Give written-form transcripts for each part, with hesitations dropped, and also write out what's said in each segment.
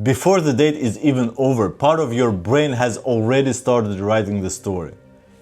Before the date is even over, part of your brain has already started writing the story.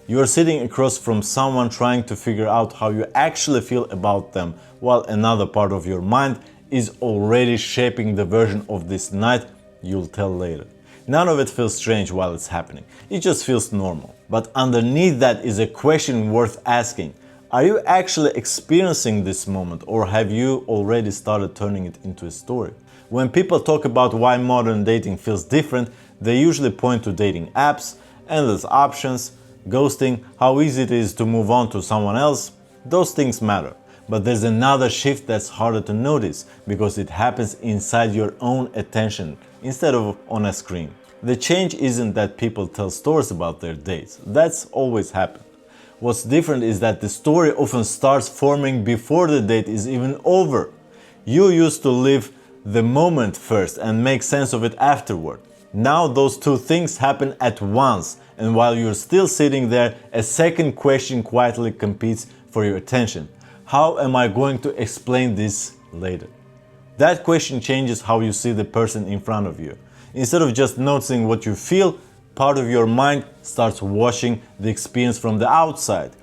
You are sitting across from someone trying to figure out how you actually feel about them, while another part of your mind is already shaping the version of this night you'll tell later. None of it feels strange while it's happening. It just feels normal. But underneath that is a question worth asking. Are you actually experiencing this moment, or have you already started turning it into a story? When people talk about why modern dating feels different, they usually point to dating apps, endless options, ghosting, how easy it is to move on to someone else. Those things matter. But there's another shift that's harder to notice because it happens inside your own attention instead of on a screen. The change isn't that people tell stories about their dates. That's always happened. What's different is that the story often starts forming before the date is even over. You used to live the moment first and make sense of it afterward. Now those two things happen at once, and while you're still sitting there, a second question quietly competes for your attention. How am I going to explain this later? That question changes how you see the person in front of you. Instead of just noticing what you feel, part of your mind starts watching the experience from the outside.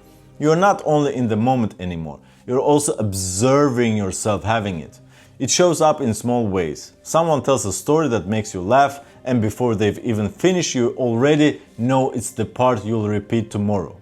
You're not only in the moment anymore, you're also observing yourself having it. It shows up in small ways. Someone tells a story that makes you laugh, and before they've even finished, you already know it's the part you'll repeat tomorrow.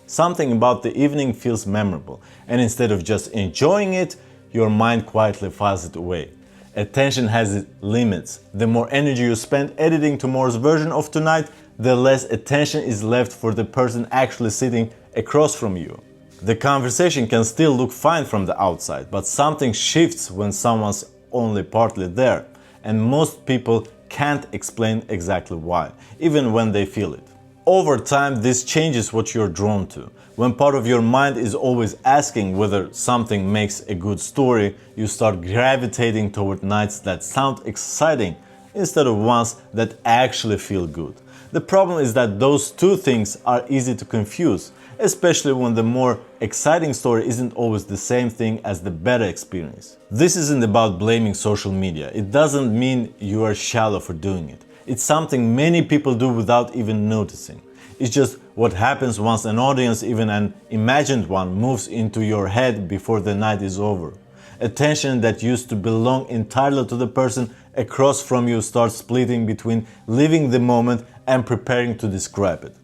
Something about the evening feels memorable, and instead of just enjoying it, your mind quietly files it away. Attention has its limits. The more energy you spend editing tomorrow's version of tonight, the less attention is left for the person actually sitting across from you. The conversation can still look fine from the outside, but something shifts when someone's only partly there, and most people can't explain exactly why, even when they feel it. Over time, this changes what you're drawn to. When part of your mind is always asking whether something makes a good story, you start gravitating toward nights that sound exciting instead of ones that actually feel good. The problem is that those two things are easy to confuse, especially when the more exciting story isn't always the same thing as the better experience. This isn't about blaming social media. It doesn't mean you are shallow for doing it. It's something many people do without even noticing. It's just what happens once an audience, even an imagined one, moves into your head before the night is over. Attention that used to belong entirely to the person across from you starts splitting between living the moment and preparing to describe it.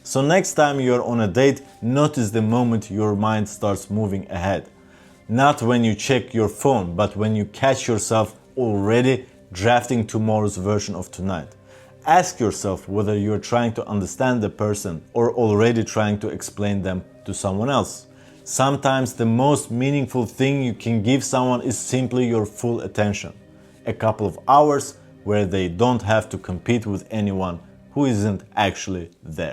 So next time you're on a date, notice the moment your mind starts moving ahead. Not when you check your phone, but when you catch yourself already drafting tomorrow's version of tonight. Ask yourself whether you're trying to understand the person or already trying to explain them to someone else. Sometimes the most meaningful thing you can give someone is simply your full attention. A couple of hours where they don't have to compete with anyone who isn't actually there.